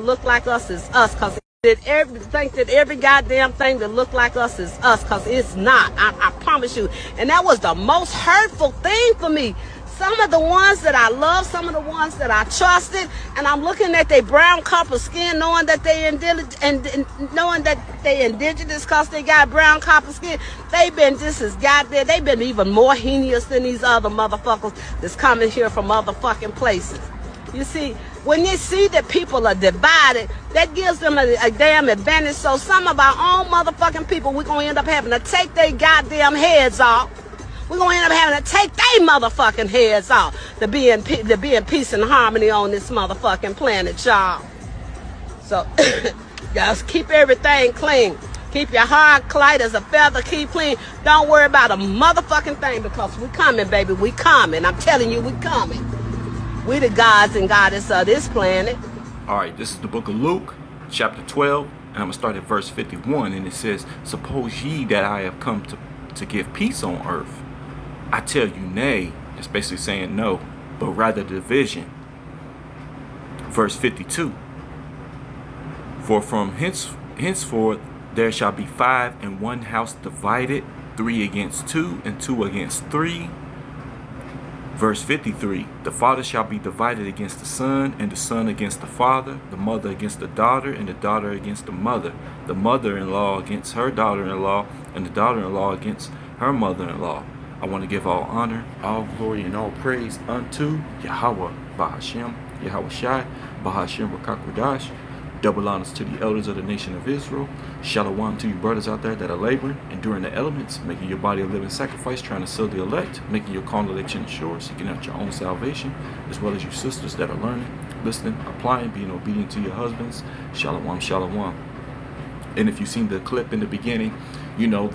look like us is us, because think that every goddamn thing that look like us is us, because it's not. I promise you. And that was the most hurtful thing for me. Some of the ones that I love, some of the ones that I trusted, and I'm looking at their brown copper skin, knowing that knowing that they indigenous because they got brown copper skin. They've been just as goddamn. They've been even more heinous than these other motherfuckers that's coming here from other fucking places. You see, when you see that people are divided, that gives them a damn advantage. So some of our own motherfucking people, we're gonna end up having to take their goddamn heads off. We're going to end up having to take their motherfucking heads off to be in peace and harmony on this motherfucking planet, y'all. So, just keep everything clean. Keep your heart light as a feather. Keep clean. Don't worry about a motherfucking thing, because we coming, baby. We coming. I'm telling you, we coming. We the gods and goddess of this planet. All right, this is the book of Luke, chapter 12, and I'm going to start at verse 51, and it says, "Suppose ye that I have come to give peace on earth? I tell you, nay." It's basically saying no, but rather division. Verse 52. "For from henceforth there shall be 5 in one house divided, 3 against 2, and 2 against 3. Verse 53. "The father shall be divided against the son, and the son against the father, the mother against the daughter, and the daughter against the mother-in-law against her daughter-in-law, and the daughter-in-law against her mother-in-law. I want to give all honor, all glory, and all praise unto Yahweh Bahashem, Yahweh Shai, Bahashem Rakakwadash. Double honors to the elders of the nation of Israel. Shalom to you brothers out there that are laboring, enduring the elements, making your body a living sacrifice, trying to seal the elect, making your carnal election sure, seeking out your own salvation, as well as you sisters that are learning, listening, applying, being obedient to your husbands. Shalom, shalom." And if you've seen the clip in the beginning, you know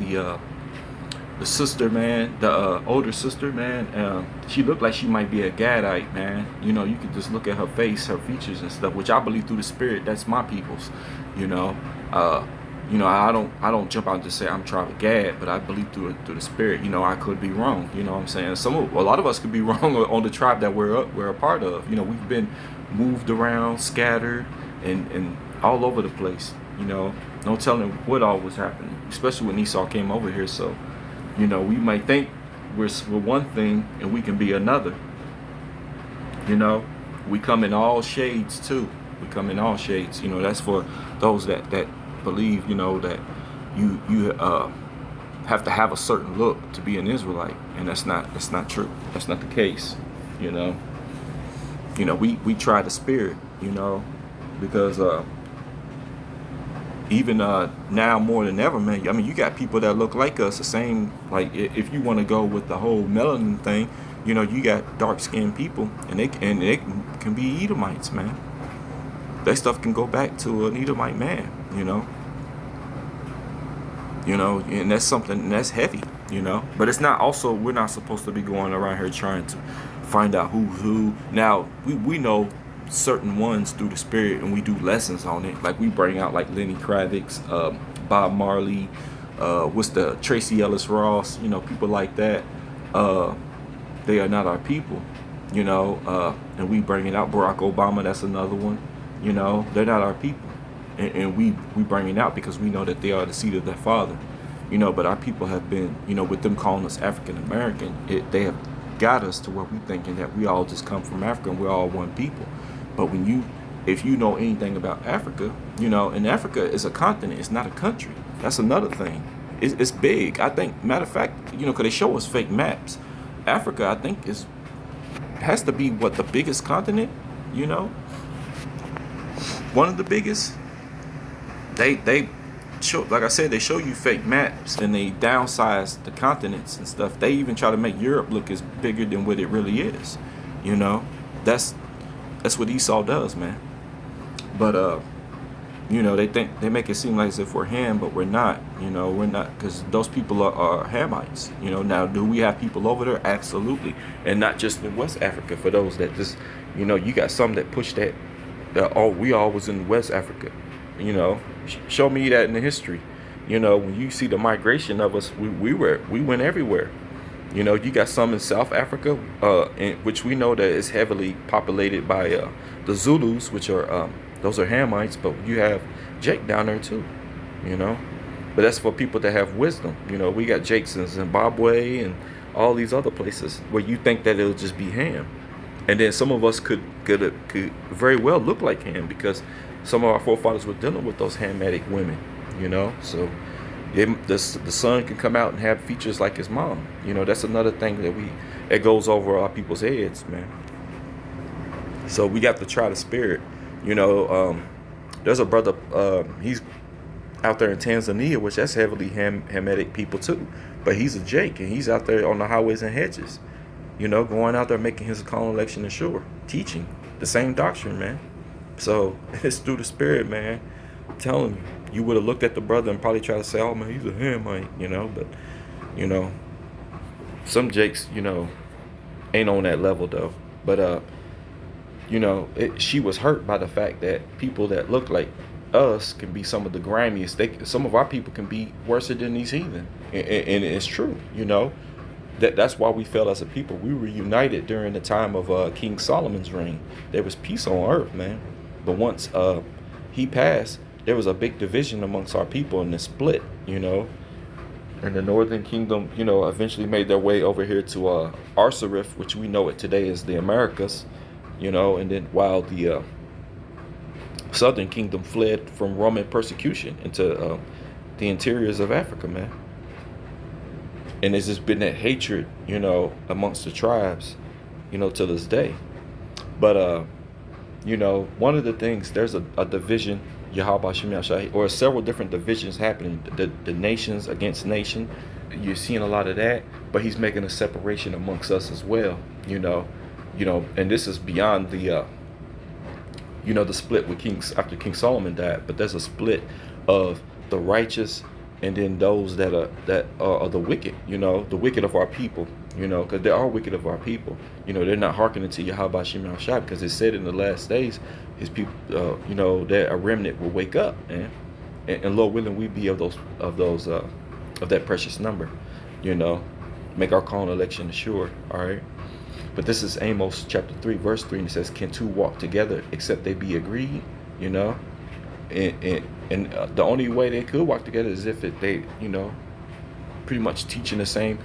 the sister, man, the older sister, man, she looked like she might be a Gadite, man. You know, you could just look at her face, her features and stuff, which I believe through the spirit, that's my people's, you know. I don't jump out and just say I'm tribe Gad, but I believe through the spirit. You know, I could be wrong, you know what I'm saying? A lot of us could be wrong on the tribe that we're a part of. You know, we've been moved around, scattered, and all over the place, you know. No telling what all was happening, especially when Esau came over here. So, you know, we might think we're one thing and we can be another. You know, we come in all shades too. We come in all shades. You know, that's for those that believe, you know, that you have to have a certain look to be an Israelite, and that's not true. That's not the case. You know, we try the spirit. You know, because even now more than ever, man. I mean, you got people that look like us, the same. Like if you want to go with the whole melanin thing, you know, you got dark-skinned people, and they can be Edomites, man. That stuff can go back to an Edomite man, you know. And that's something that's heavy, you know. But it's not. Also, we're not supposed to be going around here trying to find out who's who. Now we know certain ones through the spirit, and we do lessons on it. Like we bring out like Lenny Kravitz, Bob Marley, what's the Tracy Ellis Ross, you know, people like that. They are not our people, you know, and we bring it out. Barack Obama, that's another one, you know, they're not our people, and we bring it out because we know that they are the seed of their father, you know. But our people have been, you know, with them calling us African American, they have got us to where we thinking that we all just come from Africa and we're all one people. But if you know anything about Africa, you know, and Africa is a continent, it's not a country. That's another thing. It's big. I think, matter of fact, you know, because they show us fake maps. Africa, I think, has to be what, the biggest continent, you know, one of the biggest. They show, like I said, they show you fake maps and they downsize the continents and stuff. They even try to make Europe look as bigger than what it really is, you know. That's what Esau does, man. But you know, they make it seem like as if we're Ham, but we're not. You know, we're not, because those people are Hamites. You know, now do we have people over there? Absolutely, and not just in West Africa. For those that just, you know, you got some that push that. We all was in West Africa. You know, show me that in the history. You know, when you see the migration of us, we went everywhere. You know, you got some in South Africa, which we know that is heavily populated by the Zulus, which are Those are Hamites, but you have Jake down there too, you know. But that's for people that have wisdom. You know, we got Jakes in Zimbabwe and all these other places where you think that it'll just be Ham. And then some of us could very well look like Ham because some of our forefathers were dealing with those Hamitic women, you know. So the son can come out and have features like his mom. You know, that's another thing that goes over our people's heads, man. So we got to try the spirit. You know, there's a brother, he's out there in Tanzania, which that's heavily Hamitic people too. But he's a Jake, and he's out there on the highways and hedges, you know, going out there making his call election sure, teaching the same doctrine, man. So it's through the spirit, man. I'm telling you, you would have looked at the brother and probably tried to say, oh man, he's a Hamite, you know. But, you know, some Jakes, you know, ain't on that level though. But you know, she was hurt by the fact that people that look like us can be some of the grimiest. Some of our people can be worse than these heathen, and it's true. You know, that's why we fell as a people. We were united during the time of King Solomon's reign. There was peace on earth, man. But once he passed, there was a big division amongst our people and a split. You know, and the northern kingdom, you know, eventually made their way over here to Arsarif, which we know it today as the Americas. You know, and then while the southern kingdom fled from Roman persecution into the interiors of Africa, man. And there's just been that hatred, you know, amongst the tribes, you know, to this day. But, you know, one of the things, there's a division, Yahweh Shem Yahshai, or several different divisions happening, the nations against nation. You're seeing a lot of that, but he's making a separation amongst us as well, you know, and this is beyond the, you know, the split with after King Solomon died, but there's a split of the righteous and then those that are the wicked, you know, the wicked of our people, you know, because there are wicked of our people, you know, they're not hearkening to Yahweh Shem Yahshai, because it said in the last days, his people, you know, that a remnant will wake up, man, and Lord willing, we be of that precious number, you know, make our call and election sure, all right. But this is Amos chapter 3, verse 3, and it says, can two walk together except they be agreed, you know? And the only way they could walk together is if they, you know, pretty much teaching the same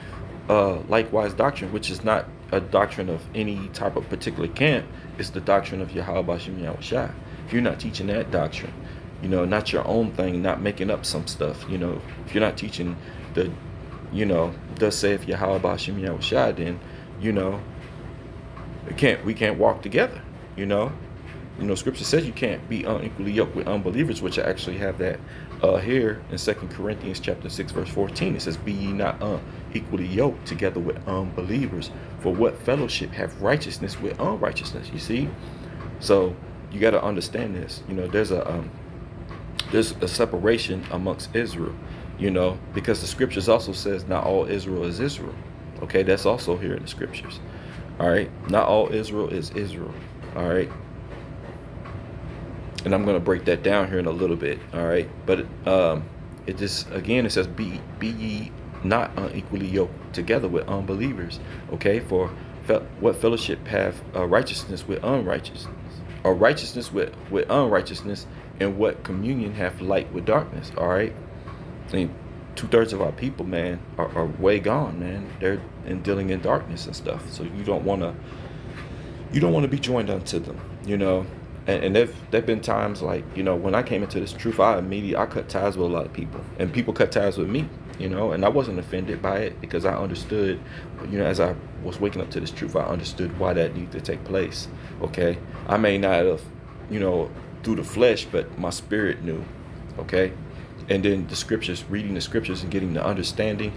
likewise doctrine, which is not a doctrine of any type of particular camp. It's the doctrine of Yahweh Shem Yahushua. If you're not teaching that doctrine, you know, not your own thing, not making up some stuff, you know, if you're not teaching the, you know, thus saith Yahweh Shem Yahushua, then, you know, we can't walk together, you know. Scripture says you can't be unequally yoked with unbelievers, which I actually have that here in 2 Corinthians chapter 6, verse 14. It says, be ye not equally yoked together with unbelievers. For what fellowship have righteousness with unrighteousness? You see? So you got to understand this. You know, there's a separation amongst Israel, you know, because the scriptures also says not all Israel is Israel. Okay, that's also here in the scriptures. All right, not all Israel is Israel. All right. And I'm going to break that down here in a little bit, all right? But it just, again, it says, be ye not unequally yoked together with unbelievers, okay? For what fellowship have righteousness with unrighteousness, or righteousness with unrighteousness, and what communion have light with darkness, all right? I mean, 2/3 of our people, man, are way gone, man. They're dealing in darkness and stuff. So you don't want to be joined unto them, you know? And there've been times like, you know, when I came into this truth, I cut ties with a lot of people, and people cut ties with me, you know, and I wasn't offended by it because I understood, you know, as I was waking up to this truth, I understood why that needed to take place. Okay. I may not have, you know, through the flesh, but my spirit knew. Okay. And then the scriptures, reading the scriptures and getting the understanding,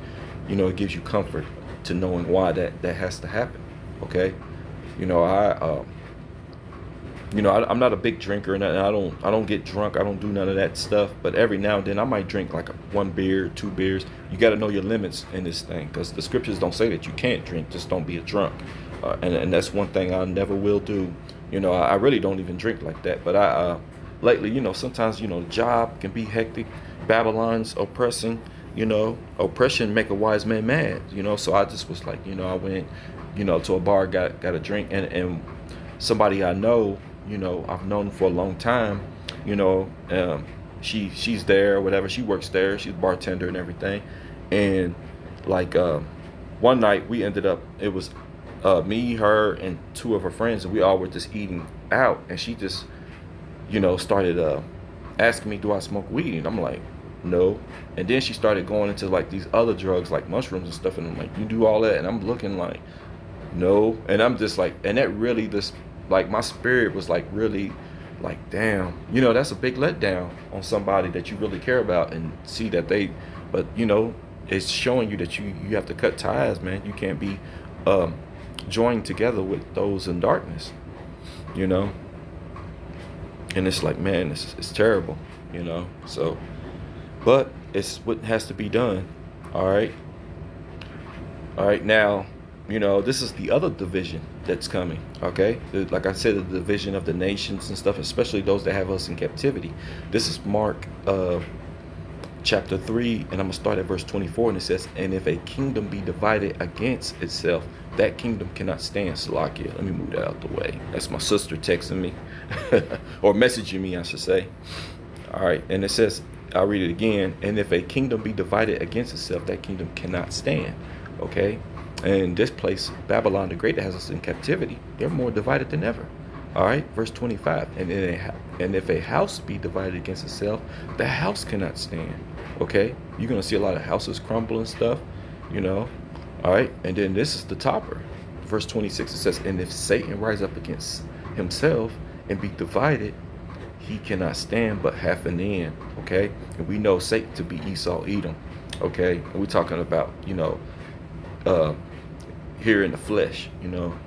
you know, it gives you comfort to knowing why that has to happen. Okay. You know, I'm not a big drinker, and I don't get drunk. I don't do none of that stuff. But every now and then, I might drink like 1 beer, 2 beers. You got to know your limits in this thing, because the scriptures don't say that you can't drink. Just don't be a drunk. And that's one thing I never will do. You know, I really don't even drink like that. But lately, you know, sometimes, you know, the job can be hectic. Babylon's oppressing. You know, oppression make a wise man mad. You know, so I just was like, you know, I went, you know, to a bar, got a drink, and somebody I know, you know, I've known for a long time, you know, she's there or whatever. She works there. She's a bartender and everything. And like one night we ended up, it was me, her, and two of her friends, and we all were just eating out. And she just, you know, started asking me, do I smoke weed? And I'm like, no. And then she started going into like these other drugs like mushrooms and stuff. And I'm like, you do all that? And I'm looking like, no. And I'm just like, and that really just, like, my spirit was like really like, damn, you know, that's a big letdown on somebody that you really care about, and see that they, but you know, it's showing you that you have to cut ties, man. You can't be joined together with those in darkness, you know. And it's like, man, it's terrible, you know. So, but it's what has to be done. All right. Now, you know, this is the other division that's coming. Okay, like I said, the division of the nations and stuff, especially those that have us in captivity. This is Mark chapter 3, and I'm gonna start at verse 24, and it says, and if a kingdom be divided against itself, that kingdom cannot stand. Salakia, let me move that out the way. That's my sister texting me or messaging me, I should say. All right, and it says, I'll read it again. And if a kingdom be divided against itself, that kingdom cannot stand. Okay, and this place, Babylon the Great, that has us in captivity, they're more divided than ever. All right, verse 25, and if a house be divided against itself, the house cannot stand. Okay, you're gonna see a lot of houses crumble and stuff, you know. All right, and then this is the topper. Verse 26, it says, and if Satan rise up against himself and be divided, he cannot stand but half an end. Okay, and we know Satan to be Esau, Edom. Okay, and we're talking about, you know, here in the flesh, you know,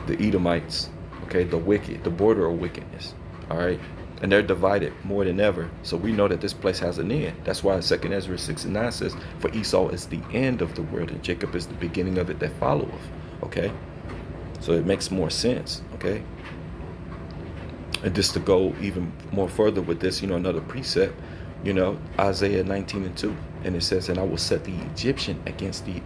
the Edomites. Okay, the wicked, the border of wickedness. All right, and they're divided more than ever. So we know that this place has an end. That's why 2 Ezra 6:9 says, for Esau is the end of the world, and Jacob is the beginning of it that followeth. Okay, so it makes more sense. Okay, and just to go even more further with this, you know, another precept, you know, Isaiah 19:2, and it says, and I will set the Egyptians against the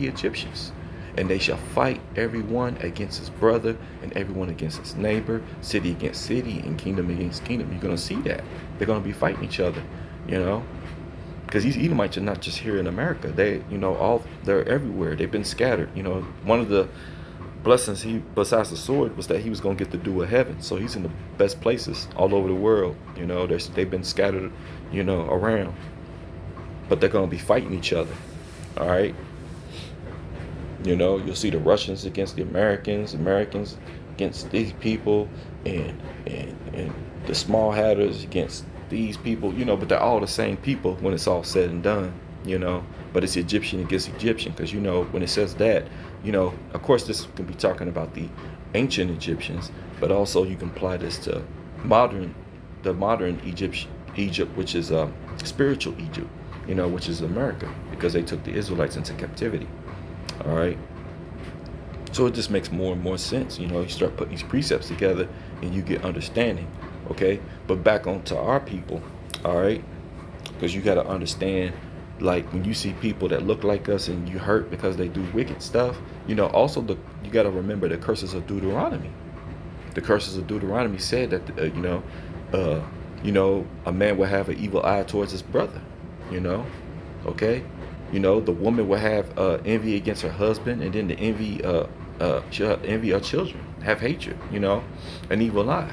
Egyptians, and they shall fight everyone against his brother, and everyone against his neighbor, city against city, and kingdom against kingdom. You're going to see that. They're going to be fighting each other, you know, because these Edomites are not just here in America. They, you know, they're everywhere. They've been scattered. You know, one of the blessings besides the sword, was that he was going to get the dew of heaven. So he's in the best places all over the world. You know, they've been scattered, you know, around. But they're going to be fighting each other. All right. You know, you'll see the Russians against the Americans against these people, and the small hatters against these people, you know, but they're all the same people when it's all said and done, you know. But it's Egyptian against Egyptian, because, you know, when it says that, you know, of course this can be talking about the ancient Egyptians, but also you can apply this to the modern Egypt, which is spiritual Egypt, you know, which is America, because they took the Israelites into captivity. All right, so it just makes more and more sense. You know, you start putting these precepts together and you get understanding. Okay, but back onto our people. All right, because you got to understand, like, when you see people that look like us and you hurt because they do wicked stuff, you know, also you got to remember the curses of Deuteronomy. The curses of Deuteronomy said that you know, a man will have an evil eye towards his brother. You know, okay. You know, the woman will have envy against her husband, and then the she'll envy her children, have hatred, you know, an evil eye.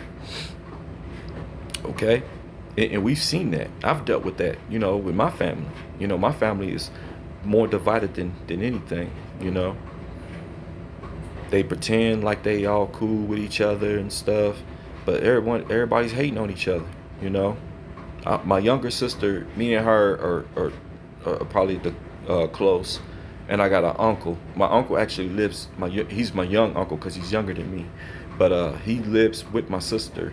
Okay, and we've seen that. I've dealt with that, you know, with my family. You know, my family is more divided than anything. You know, they pretend like they all cool with each other and stuff, but everybody's hating on each other. You know, my younger sister, me and her are probably the close, and I got an uncle. My uncle actually lives. He's my young uncle because he's younger than me, but he lives with my sister,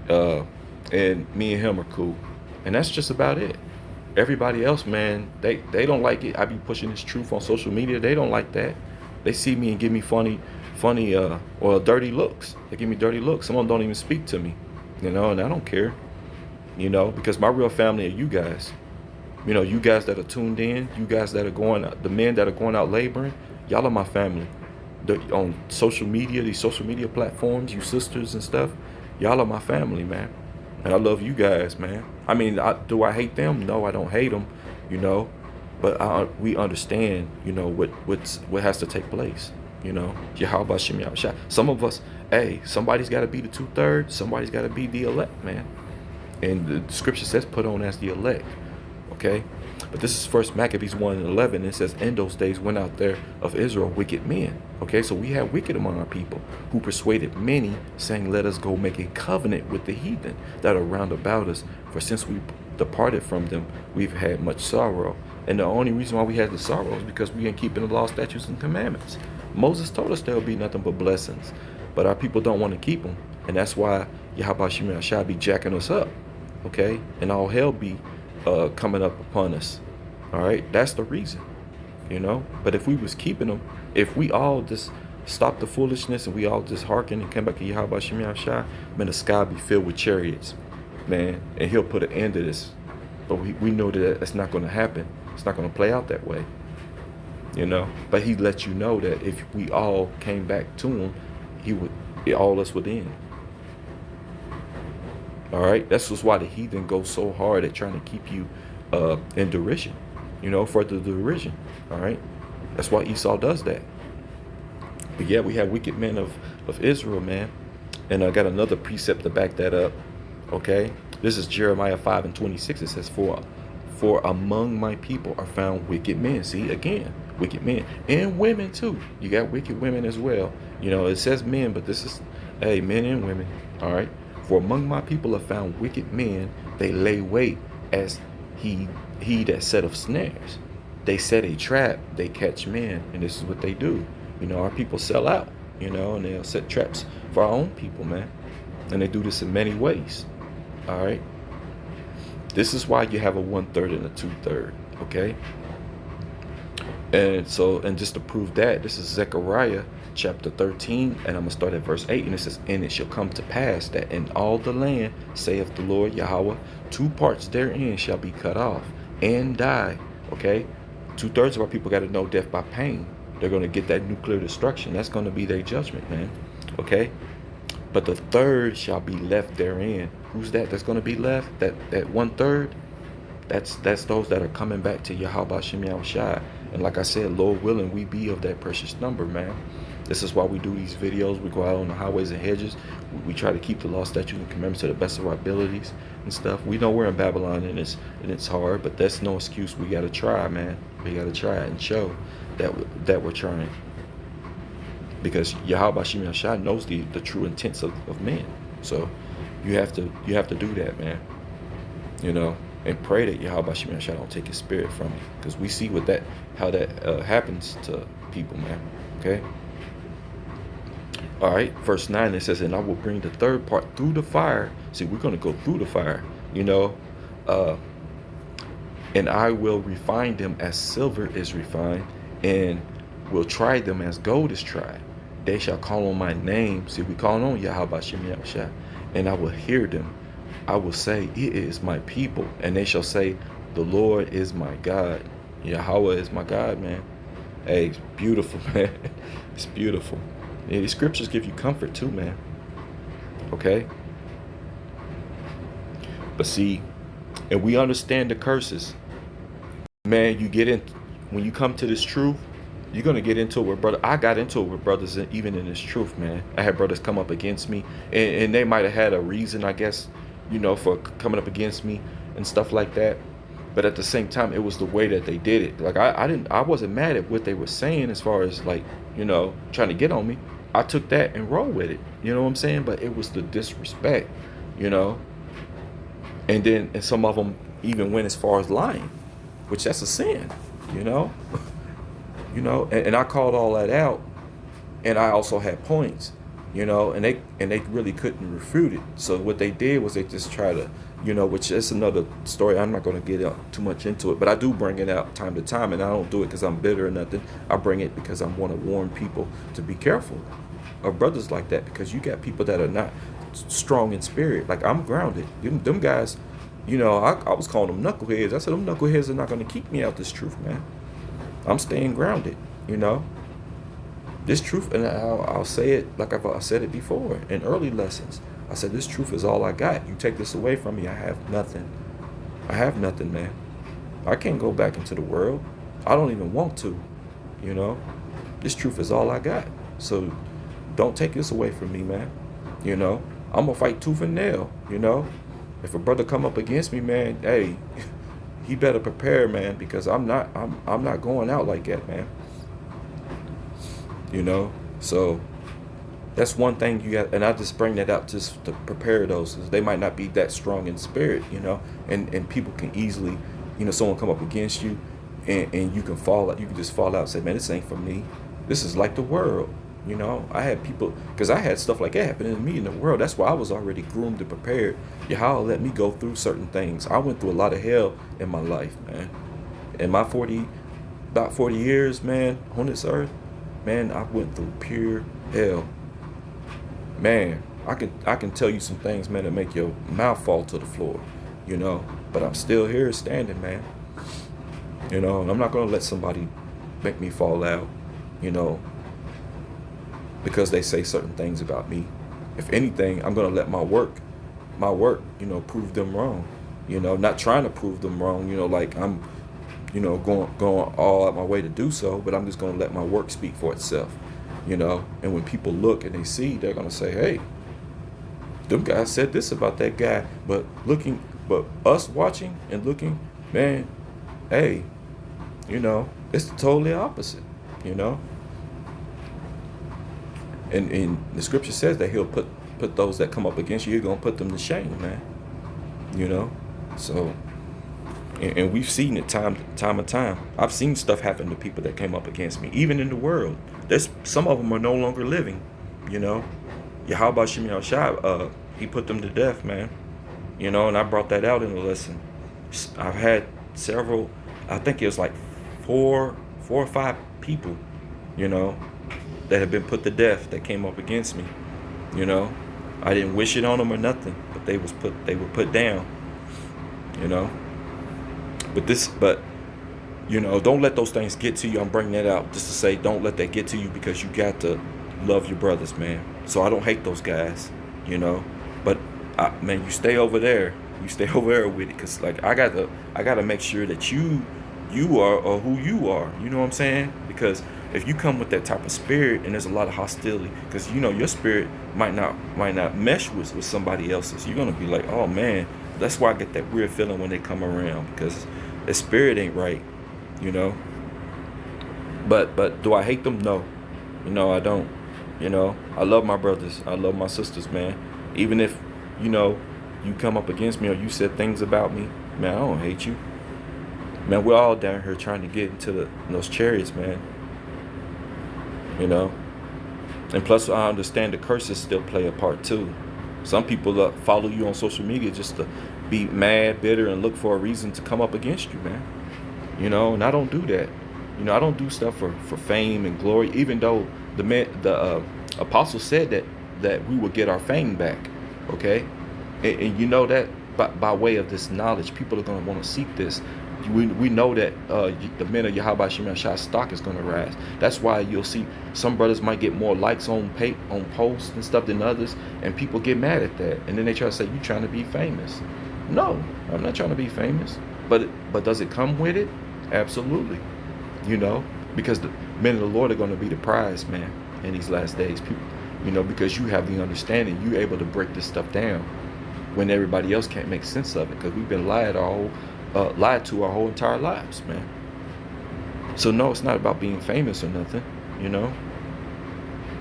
and me and him are cool, and that's just about it. Everybody else, man, they don't like it. I be pushing this truth on social media. They don't like that. They see me and give me funny or dirty looks. They give me dirty looks. Some of them don't even speak to me, you know, and I don't care, you know, because my real family are you guys. You know, you guys that are tuned in, you guys that are going out, the men that are going out laboring, y'all are my family. on social media, these social media platforms, you sisters and stuff, y'all are my family, man. And I love you guys, man. I mean, do I hate them? No, I don't hate them, you know. But we understand, you know, what has to take place, you know. Yahweh Shem Yahushua. Some of us, hey, somebody's got to be the 2/3. Somebody's got to be the elect, man. And the scripture says, put on as the elect, okay. But this is First Maccabees 1:11. It says, in those days went out there of Israel wicked men. Okay, so we have wicked among our people who persuaded many, saying, let us go make a covenant with the heathen that are round about us. For since we departed from them, we've had much sorrow. And the only reason why we had the sorrow is because we ain't keeping the law, statutes, and commandments. Moses told us there will be nothing but blessings, but our people don't want to keep them. And that's why Yahweh Shem Yahushua be jacking us up, okay? And all hell be coming up upon us. All right, that's the reason, you know. But if we was keeping them, if we all just stop the foolishness and we all just hearken and come back to Yahweh Shem Yahushua, man, the sky be filled with chariots, man, and he'll put an end to this. But we know that that's not going to happen. It's not going to play out that way, you know. But he let you know that if we all came back to him, all us would end. All right, that's just why the heathen goes so hard at trying to keep you in derision, you know, for the derision. All right, that's why Esau does that. But yeah, we have wicked men of Israel, man. And I got another precept to back that up. Okay, this is Jeremiah 5:26. It says, for among my people are found wicked men. See, again, wicked men and women too. You got wicked women as well. You know, it says men, but this is, hey, men and women. All right. For among my people are found wicked men. They lay wait as he that set of snares. They set a trap. They catch men, and this is what they do. You know, our people sell out. You know, and they'll set traps for our own people, man. And they do this in many ways. All right. This is why you have a 1/3 and a 2/3. Okay. And so, and just to prove that, this is Zechariah chapter 13, and I'm going to start at verse 8, and it says, and it shall come to pass that in all the land, saith the Lord Yahweh, 2 parts therein shall be cut off and die. Okay, 2/3 of our people got to know death by pain. They're going to get that nuclear destruction. That's going to be their judgment, man. Okay, but the 1/3 shall be left therein. Who's that that's going to be left? That 1/3? That's those that are coming back to Yahweh Shem Yahushua. And like I said, Lord willing, we be of that precious number, man. This is why we do these videos. We go out on the highways and hedges. We try to keep the law, statutes, and commandments to the best of our abilities and stuff. We know we're in Babylon and it's hard, but that's no excuse. We got to try, man. We got to try and show that we're trying. Because Yahweh Shem Yahushua knows the true intents of men. So you have to do that, man. You know, and pray that Yahweh Shem Yahushua don't take his spirit from you. Because we see how that happens to people, man. Okay. All right, verse 9, it says, and I will bring the 3rd part through the fire. See, we're going to go through the fire, you know. And I will refine them as silver is refined, and will try them as gold is tried. They shall call on my name. See, we call on Yahweh Shem Yahushua, and I will hear them. I will say, it is my people. And they shall say, the Lord is my God. Yahweh is my God, man. Hey, it's beautiful, man. It's beautiful. Yeah, these scriptures give you comfort too, man. Okay? But see, and we understand the curses. Man, you get in, when you come to this truth, you're going to get into it with brother. I got into it with brothers even in this truth, man. I had brothers come up against me, and they might have had a reason, I guess, you know, for coming up against me and stuff like that. But at the same time, it was the way that they did it. Like, I wasn't mad at what they were saying as far as, like, you know, trying to get on me. I took that and rolled with it. You know what I'm saying? But it was the disrespect, you know. And some of them even went as far as lying, which that's a sin, you know. You know, and I called all that out, and I also had points, you know, and they really couldn't refute it. So what they did was they just try to, you know, which is another story. I'm not going to get too much into it, but I do bring it out time to time, and I don't do it because I'm bitter or nothing. I bring it because I want to warn people to be careful of brothers like that, because you got people that are not strong in spirit. Like, I'm grounded. Them guys, you know, I was calling them knuckleheads. I said, them knuckleheads are not going to keep me out this truth, man. I'm staying grounded, you know. This truth, and I'll say it like I've said it before in early lessons. I said, this truth is all I got. You take this away from me, I have nothing. I have nothing, man. I can't go back into the world. I don't even want to, you know. This truth is all I got. So don't take this away from me, man. You know, I'm gonna fight tooth and nail, you know. If a brother come up against me, man, hey, he better prepare, man, because I'm not going out like that, man. You know, so that's one thing you got, and I just bring that out just to prepare those, 'cause they might not be that strong in spirit, you know, and people can easily, you know, someone come up against you, and you can fall out, you can just fall out and say, man, this ain't for me. This is like the world, you know. I had people, because I had stuff like that happening to me in the world. That's why I was already groomed and prepared. Yahweh let me go through certain things. I went through a lot of hell in my life, man. In my about 40 years, man, on this earth, man, I went through pure hell. Man, I can tell you some things, man, that make your mouth fall to the floor, you know. But I'm still here standing, man. You know, and I'm not gonna let somebody make me fall out, you know, because they say certain things about me. If anything, I'm gonna let my work, you know, prove them wrong. You know, not trying to prove them wrong, you know, like I'm, you know, going all out my way to do so, but I'm just gonna let my work speak for itself, you know. And when people look and they see, they're gonna say, hey, them guys said this about that guy, but us watching and looking, man, hey, you know, it's totally opposite, you know. And the scripture says that he'll put those that come up against you, he's gonna put them to shame, man. You know, so and we've seen it time and time. I've seen stuff happen to people that came up against me, even in the world. There's some of them are no longer living, you know. Yahweh Shem Yahushua, he put them to death, man. You know, and I brought that out in the lesson. I've had several, I think it was like four or five people, you know, that have been put to death that came up against me. You know, I didn't wish it on them or nothing, but they were put down, you know. But you know, don't let those things get to you. I'm bringing that out just to say, don't let that get to you, because you got to love your brothers, man. So I don't hate those guys, you know. But man, you stay over there. You stay over there with it, because like I gotta make sure that you are or who you are. You know what I'm saying? Because if you come with that type of spirit and there's a lot of hostility, because you know your spirit might not mesh with somebody else's, you're gonna be like, oh man. That's why I get that weird feeling when they come around, because the spirit ain't right, you know. But do I hate them? No, you know, I don't. You know, I love my brothers, I love my sisters, man. Even if, you know, you come up against me or you said things about me, man, I don't hate you. Man, we're all down here trying to get into those chariots, man. You know. And plus, I understand the curses still play a part too. Some people follow you on social media just to be mad, bitter, and look for a reason to come up against you, man. You know, and I don't do that. You know, I don't do stuff for fame and glory, even though the apostle said that we would get our fame back, okay? And you know that by way of this knowledge, people are going to want to seek this. We know that the men of Yahweh Shem Yahushua stock is going to rise. That's why you'll see some brothers might get more likes on posts and stuff than others, and people get mad at that. And then they try to say, you trying to be famous. No, I'm not trying to be famous. But does it come with it? Absolutely. You know, because the men of the Lord are going to be the prize, man, in these last days. People, you know, because you have the understanding, you're able to break this stuff down when everybody else can't make sense of it, because we've been lied to our whole entire lives, man. So no, it's not about being famous or nothing, you know.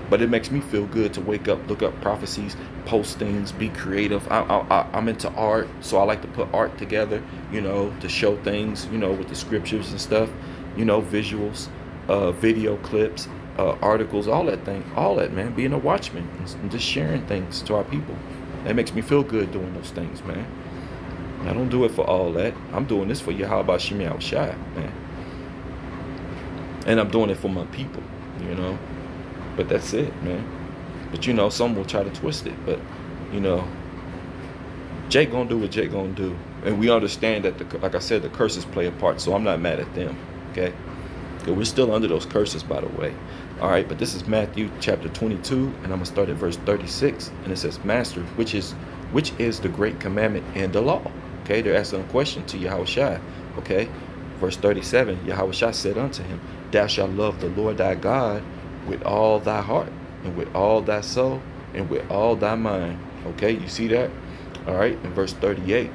But it makes me feel good to wake up, look up prophecies, post things, be creative. I'm into art, so I like to put art together, you know, to show things, you know, with the scriptures and stuff, you know, visuals, video clips, articles, all that, man. Being a watchman and just sharing things to our people. That makes me feel good doing those things, man. I don't do it for all that. I'm doing this for Yahweh Shem Yahushua, man. And I'm doing it for my people, you know. But that's it, man. But, you know, some will try to twist it. But, you know, Jake gonna do what Jake gonna do. And we understand that, like I said, the curses play a part. So I'm not mad at them, okay? We're still under those curses, by the way. All right, but this is Matthew chapter 22, and I'm gonna start at verse 36, and it says, "Master, which is the great commandment in the law?" Okay, they're asking a question to Yahushua. Okay, verse 37, Yahushua said unto him, "Thou shalt love the Lord thy God with all thy heart, and with all thy soul, and with all thy mind." Okay, you see that? All right, in verse 38,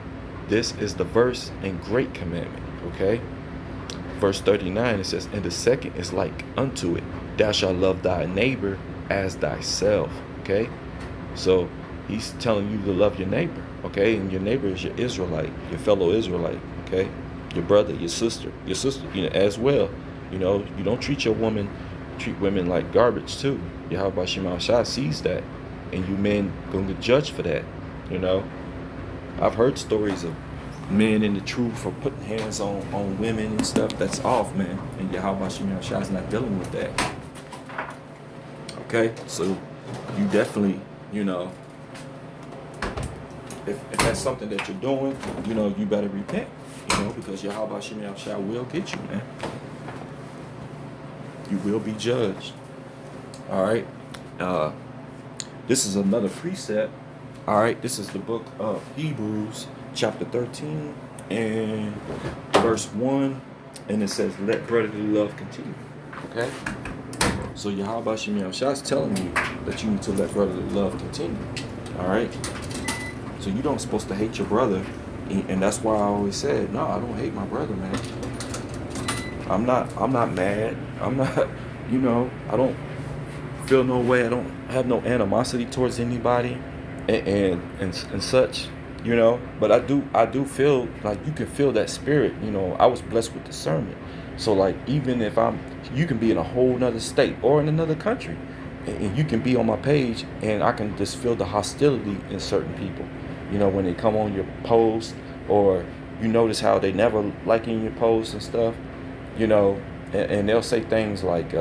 this is the verse and great commandment. Okay, verse 39, it says, "And the second is like unto it, thou shalt love thy neighbor as thyself." Okay, so he's telling you to love your neighbor. Okay, and your neighbor is your Israelite, your fellow Israelite. Okay, your brother, your sister, as well. You don't treat women like garbage too. Yahweh Shema Shah sees that, and you men gonna get judged for that. I've heard stories of men in the truth for putting hands on women and stuff. That's off, man. And Yahweh Shema Shah is not dealing with that. Okay, so you definitely, if that's something that you're doing, you better repent, because Yahweh Shema Shah will get you, man. You will be judged. All right. This is another precept. All right. This is the book of Hebrews, chapter 13 and verse 1. And it says, "Let brotherly love continue." Okay. So Yahweh Shema Shah is telling you that you need to let brotherly love continue. All right. So you don't supposed to hate your brother. And that's why I always said, no, I don't hate my brother, man. I'm not mad. I'm not, I don't feel no way. I don't have no animosity towards anybody and such, but I do feel like you can feel that spirit. I was blessed with discernment. So like, even if you can be in a whole nother state or in another country, and you can be on my page and I can just feel the hostility in certain people, when they come on your post, or you notice how they never liking your posts and stuff, and they'll say things like,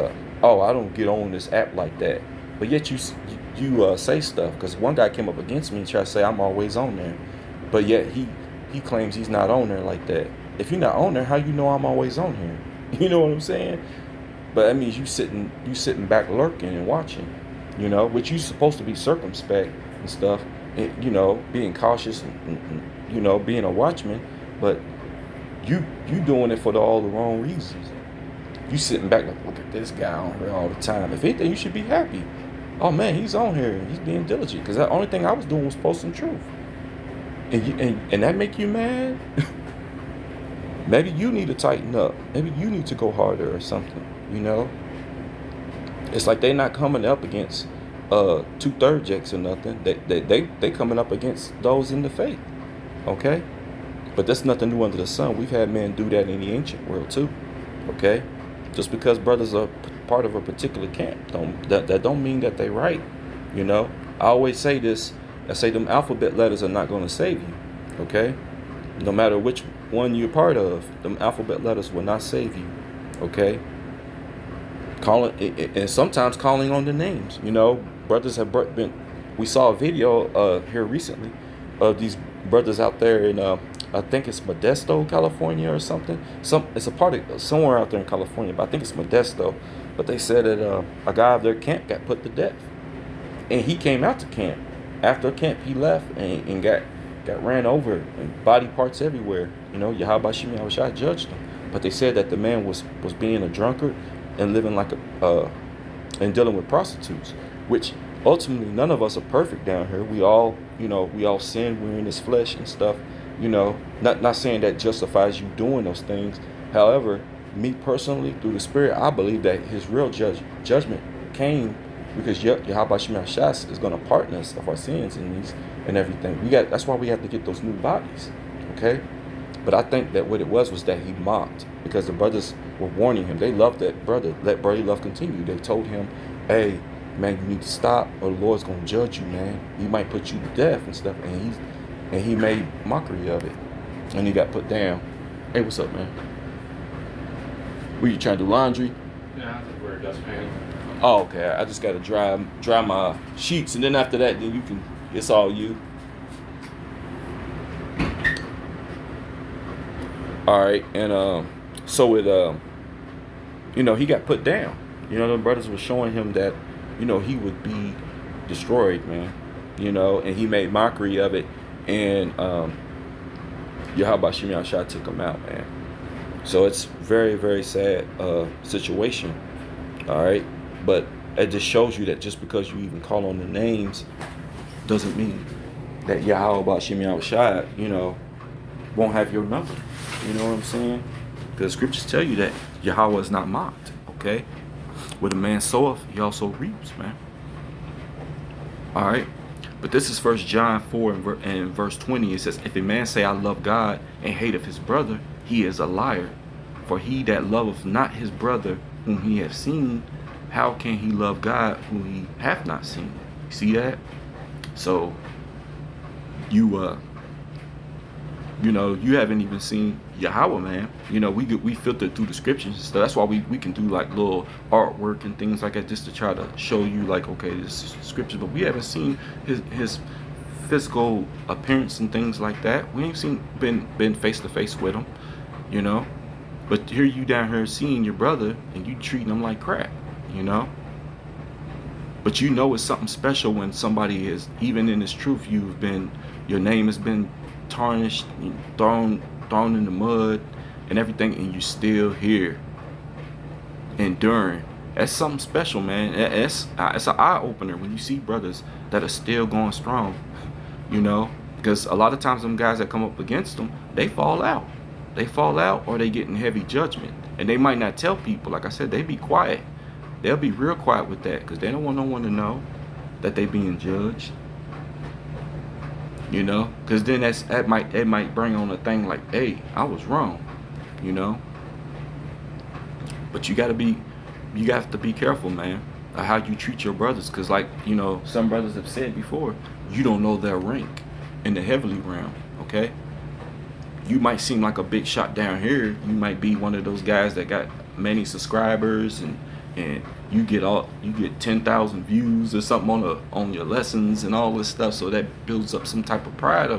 "Oh, I don't get on this app like that," but yet you say stuff. Because one guy came up against me and tried to say I'm always on there, but yet he claims he's not on there like that. If you're not on there, how you know I'm always on here? You know what I'm saying? But that means you sitting back lurking and watching, which you're supposed to be circumspect and stuff, and, being cautious and being a watchman, but you doing it for all the wrong reasons. You sitting back like, look at this guy on here all the time. If anything, you should be happy. Oh man, he's on here and he's being diligent, because the only thing I was doing was posting truth. And that make you mad? Maybe you need to tighten up. Maybe you need to go harder or something. It's like they're not coming up against 2/3 jacks or nothing. They coming up against those in the faith. Okay, but that's nothing new under the sun. We've had men do that in the ancient world too. Okay, just because brothers are part of a particular camp, that don't mean that they right. I always say this. I say them alphabet letters are not going to save you. Okay, no matter which one you're part of, them alphabet letters will not save you. Okay, and sometimes calling on the names. Brothers have been. We saw a video here recently of these brothers out there in I think it's Modesto, California, or something. It's a part of somewhere out there in California, but I think it's Modesto. But they said that a guy of their camp got put to death, and he came out to camp. After camp, he left and got ran over, and body parts everywhere. Yahweh Shema Shah judged him. But they said that the man was being a drunkard and living like and dealing with prostitutes, which ultimately none of us are perfect down here. We all sin. We're in this flesh and stuff. Not saying that justifies you doing those things. However, me personally, through the Spirit, I believe that His real judgment came because Yahweh Shema Shah is going to pardon us of our sins and everything. That's why we have to get those new bodies. Okay. But I think that what it was that he mocked, because the brothers were warning him. They loved that brother. Let brotherly love continue. They told him, "Hey, man, you need to stop, or the Lord's gonna judge you, man. He might put you to death and stuff." And he made mockery of it, and he got put down. Hey, what's up, man? Were you trying to do laundry? Yeah, I think we're a dustpan. Oh, okay. I just gotta dry my sheets, and then after that, then it's all you. All right, and so he got put down. The brothers were showing him that, he would be destroyed, man. And he made mockery of it. And Yahweh Shem Yahshua took him out, man. So it's very, very sad situation. All right. But it just shows you that just because you even call on the names doesn't mean that Yahweh Shem Yahshua, won't have your number. You know what I'm saying? Because scriptures tell you that Yahweh is not mocked. Okay. What a man soweth, he also reaps, man. All right. But this is 1 John 4 and verse 20. It says, if a man say, I love God, and hateth his brother, he is a liar. For he that loveth not his brother whom he hath seen, how can he love God whom he hath not seen? You see that? So you haven't even seen Yahweh, man. We filter through the scriptures. So that's why we can do like little artwork and things like that just to try to show you like, okay, this is scripture, but we haven't seen his physical appearance and things like that. We ain't been face to face with him, But here you down here seeing your brother and you treating him like crap, But it's something special when somebody is, even in this truth, your name has been tarnished, thrown in the mud and everything, and you still here enduring. That's something special, man. It's an eye opener when you see brothers that are still going strong, because a lot of times them guys that come up against them, they fall out or they get in heavy judgment, and they might not tell people. Like I said, they be quiet. They'll be real quiet with that because they don't want no one to know that they being judged. Because then it might bring on a thing like, hey, I was wrong, But you have to be careful, man, of how you treat your brothers. Because like, some brothers have said before, you don't know their rank in the heavenly realm, okay? You might seem like a big shot down here. You might be one of those guys that got many subscribers and you get 10,000 views or something on your lessons and all this stuff, so that builds up some type of pride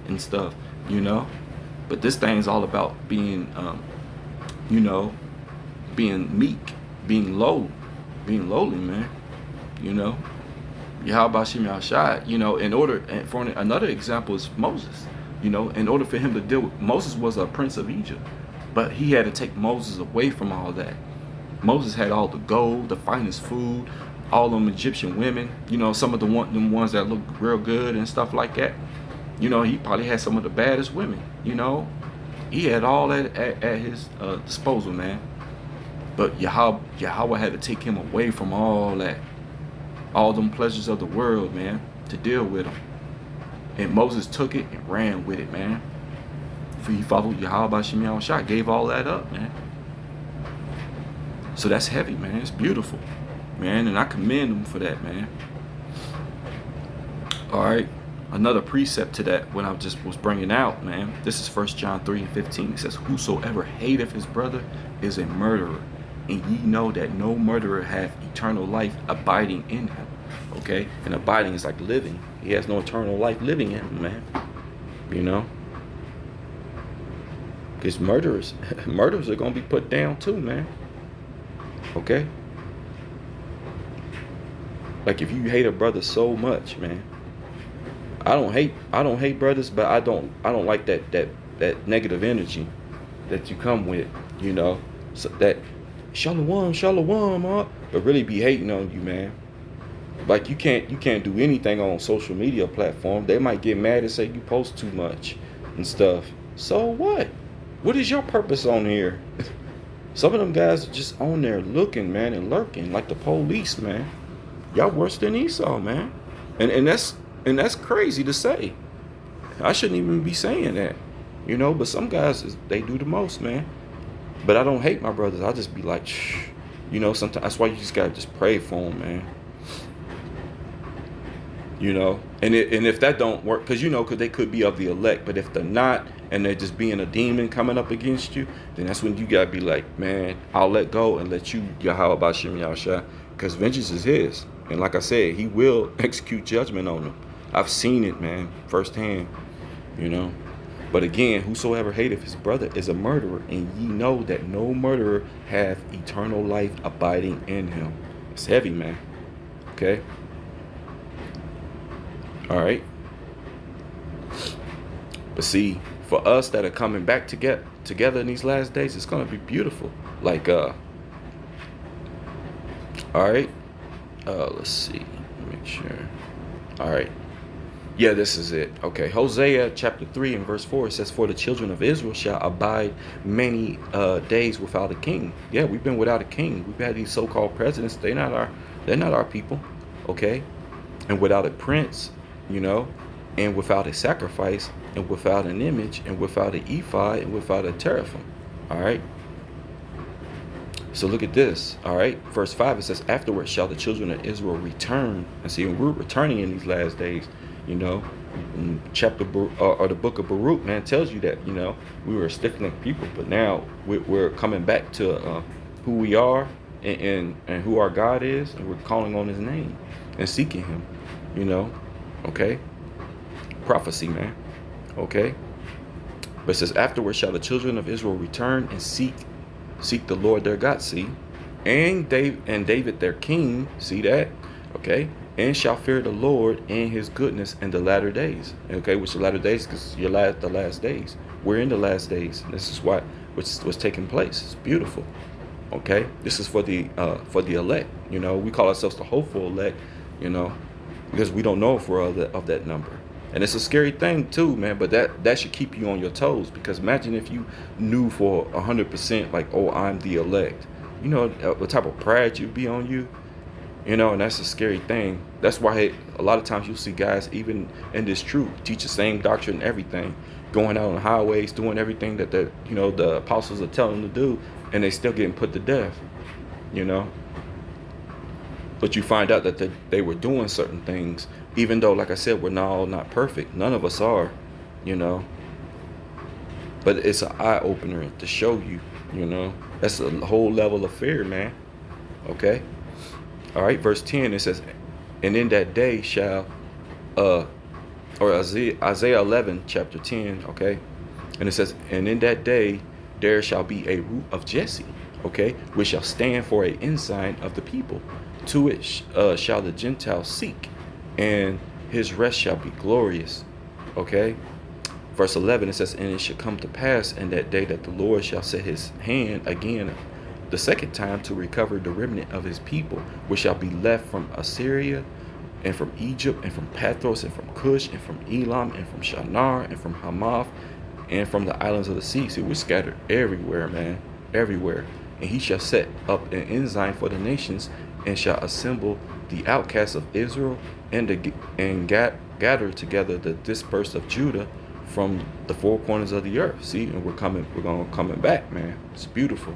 and stuff, But this thing's all about being, being meek, being lowly, man. Yahweh Shem Yahshua, for another example is Moses. In order for him to deal with, Moses was a prince of Egypt, but he had to take Moses away from all that. Moses had all the gold, the finest food, all them Egyptian women, some of them ones that look real good and stuff like that. He probably had some of the baddest women, He had all that at his disposal, man. But Yahweh had to take him away from all that, all them pleasures of the world, man, to deal with him. And Moses took it and ran with it, man. For he followed Yahweh Shem Yahshua, gave all that up, man. So that's heavy, man. It's beautiful, man, and I commend him for that, man. All right, another precept to that, when I just was bringing out, man. This is 1 John 3 and 15. It says, whosoever hateth his brother is a murderer, and ye know that no murderer hath eternal life abiding in him. Okay, and abiding is like living. He has no eternal life living in him, man. Because murderers are gonna be put down too, man. Okay, like if you hate a brother so much, man. I don't hate brothers, but I don't like that negative energy that you come with, so that shalom, but really be hating on you, man. Like you can't do anything on social media platform. They might get mad and say you post too much and stuff. So what? What is your purpose on here? Some of them guys are just on there looking, man, and lurking like the police, man. Y'all worse than Esau, man. And that's crazy to say. I shouldn't even be saying that, but some guys, they do the most, man. But I don't hate my brothers. I just be like, shh. Sometimes that's why you just gotta just pray for them, man. And if that don't work, because they could be of the elect, but if they're not, and they're just being a demon coming up against you, then that's when you gotta be like, man, I'll let go and let you, Yahweh Shem Yahshua, because vengeance is his. And like I said, he will execute judgment on them. I've seen it, man, firsthand, But again, whosoever hateth his brother is a murderer, and ye know that no murderer hath eternal life abiding in him. It's heavy, man. Okay. All right. But see, for us that are coming back to get together in these last days, it's gonna be beautiful. Like all right. Let's see. Make sure. All right. Yeah, this is it. Okay. Hosea chapter 3 and verse 4, it says, for the children of Israel shall abide many days without a king. Yeah, we've been without a king. We've had these so-called presidents. They're not our people. Okay. And without a prince, you know, and without a sacrifice, and without an image, and without an ephod, and without a teraphim. All right. So look at this. All right. Verse 5, it says, afterwards shall the children of Israel return. And see, we're returning in these last days, you know. Chapter or the book of Baruch, man, tells you that, you know, we were a stiff-necked people, but now we're coming back to who we are and who our God is, and we're calling on his name and seeking him, you know. Okay. Prophecy, man. Okay. But it says, afterwards shall the children of Israel return and seek the Lord their God, see, and David their king, see that, okay, and shall fear the Lord and his goodness in the latter days. Okay, which the latter days, because the last days. We're in the last days. This is what's taking place. It's beautiful. Okay, this is for the elect. You know, we call ourselves the hopeful elect. You know, because we don't know if we're of that number. And it's a scary thing too, man, but that should keep you on your toes, because imagine if you knew for 100%, like, oh, I'm the elect. You know what type of pride you'd be on you, you know, and that's a scary thing. That's why a lot of times you'll see guys, even in this truth, teach the same doctrine and everything, going out on the highways, doing everything that the apostles are telling them to do, and they still getting put to death, you know. But you find out that they were doing certain things, even though, like I said, we're not perfect. None of us are, you know. But it's an eye-opener to show you, you know. That's a whole level of fear, man. Okay? All right, verse 10, it says, and in that day shall, or Isaiah 11, chapter 10, okay? And it says, and in that day there shall be a root of Jesse, okay, which shall stand for an ensign of the people. To it shall the Gentiles seek, and his rest shall be glorious. Okay. Verse 11, it says, and it shall come to pass in that day that the Lord shall set his hand again the second time to recover the remnant of his people, which shall be left from Assyria, and from Egypt, and from Pathros, and from Cush, and from Elam, and from Shinar, and from Hamath, and from the islands of the sea. See, we're scattered everywhere, man, everywhere. And he shall set up an ensign for the nations, and shall assemble the outcasts of Israel, and gather together the dispersed of Judah from the four corners of the earth. See, and we're coming back, man. It's beautiful.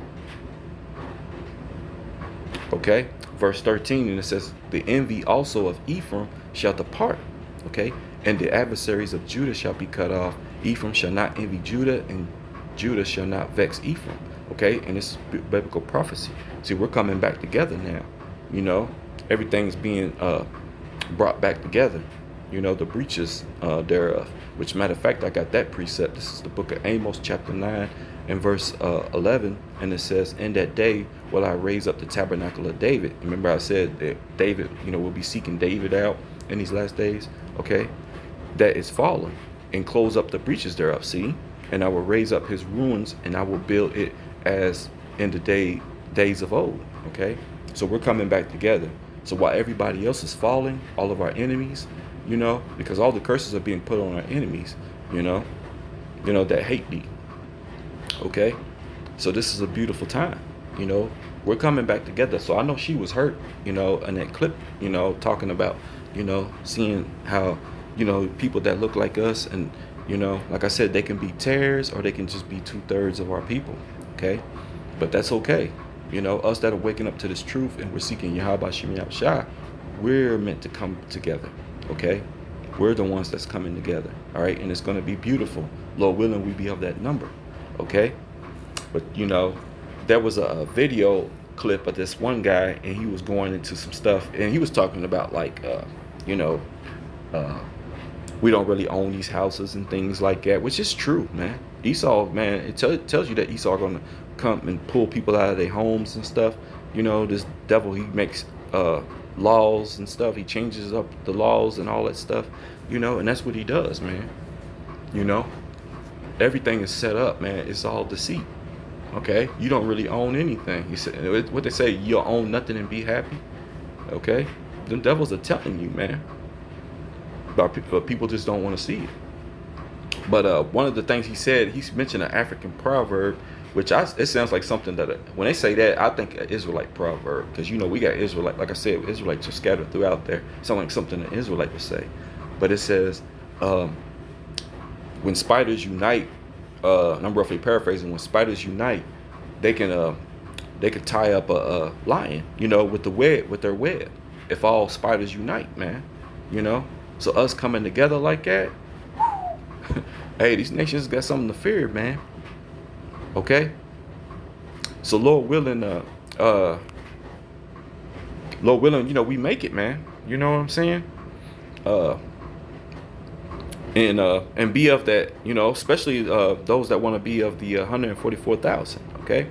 Okay, verse 13, and it says, the envy also of Ephraim shall depart. Okay, and the adversaries of Judah shall be cut off. Ephraim shall not envy Judah, and Judah shall not vex Ephraim. Okay, and this is biblical prophecy. See, we're coming back together now. You know, everything's being brought back together. You know, the breaches thereof. Which, matter of fact, I got that precept. This is the book of Amos, chapter 9 and verse 11. And it says, in that day will I raise up the tabernacle of David. Remember I said that David, you know, we'll be seeking David out in these last days. Okay, that is fallen, and close up the breaches thereof. See, and I will raise up his ruins, and I will build it as in the days of old. Okay, so we're coming back together. So while everybody else is falling, all of our enemies, you know, because all the curses are being put on our enemies, you know, that hate thee. Okay, so this is a beautiful time. You know, we're coming back together. So I know she was hurt, you know, in that clip, you know, talking about, you know, seeing how, you know, people that look like us, and, you know, like I said, they can be tares, or they can just be 2/3 of our people. Okay, but that's okay. You know, us that are waking up to this truth, and we're seeking Yahweh Shem Shah, we're meant to come together. Okay, we're the ones that's coming together. All right, and it's going to be beautiful. Lord willing, we be of that number. Okay, but you know, there was a video clip of this one guy, and he was going into some stuff, and he was talking about like, you know, we don't really own these houses and things like that, which is true, man. Esau, man, it tells you that Esau going to come and pull people out of their homes and stuff. You know, this devil, he makes laws and stuff. He changes up the laws and all that stuff, you know, and that's what he does, man. You know, everything is set up, man. It's all deceit. Okay, you don't really own anything. You said what they say, you'll own nothing and be happy. Okay, them devils are telling you, man. But people just don't want to see it. But one of the things he said, he mentioned an African proverb, which it sounds like something that when they say that, I think an Israelite proverb, because you know we got Israelite, like I said, Israelites are scattered throughout there. Sound like something an Israelite would say. But it says, when spiders unite, and I'm roughly paraphrasing, when spiders unite, they can tie up a lion, you know, with their web. If all spiders unite, man, you know. So us coming together like that, hey, these nations got something to fear, man. Okay. So Lord willing, you know, we make it, man. You know what I'm saying? And be of that, you know, especially those that want to be of the 144,000. Okay.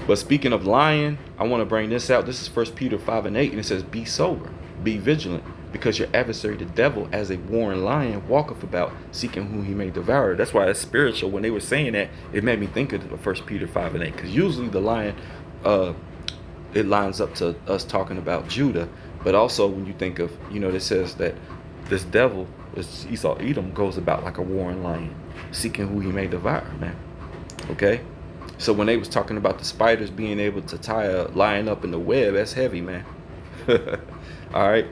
But speaking of lying, I want to bring this out. This is 1 Peter 5:8, and it says, "Be sober, be vigilant, because your adversary, the devil, as a roaring lion, walketh about, seeking whom he may devour." That's why it's spiritual. When they were saying that, it made me think of 1 Peter 5:8, because usually the lion, it lines up to us talking about Judah. But also when you think of, you know, it says that this devil, this Esau, Edom, goes about like a roaring lion, seeking who he may devour, man. Okay. So when they was talking about the spiders being able to tie a lion up in the web, that's heavy, man. All right.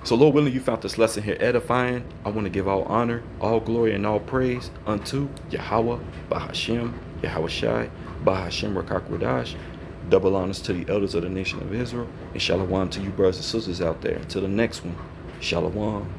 So Lord willing, you found this lesson here edifying. I want to give all honor, all glory, and all praise unto Yahweh, Bahashem, Yahweh Shai, Bahashem Rakakwadash. Double honors to the elders of the nation of Israel. And shalom to you brothers and sisters out there. Until the next one, shalom.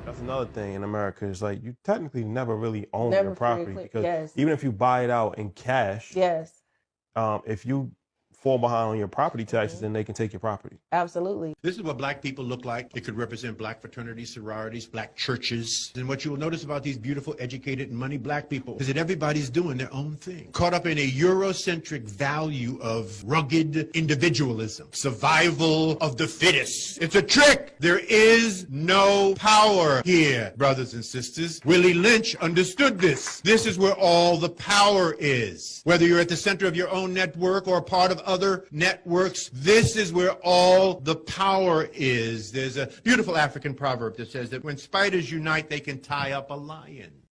That's another thing in America is like you technically never really own your property because even if you buy it out in cash, if you fall behind on your property taxes, then they can take your property. Absolutely. This is what black people look like. It could represent black fraternities, sororities, black churches. And what you will notice about these beautiful, educated, money black people is that everybody's doing their own thing. Caught up in a Eurocentric value of rugged individualism, survival of the fittest. It's a trick. There is no power here, brothers and sisters. Willie Lynch understood this. This is where all the power is. Whether you're at the center of your own network or a part of other networks, this is where all the power is. There's a beautiful African proverb that says that when spiders unite, they can tie up a lion.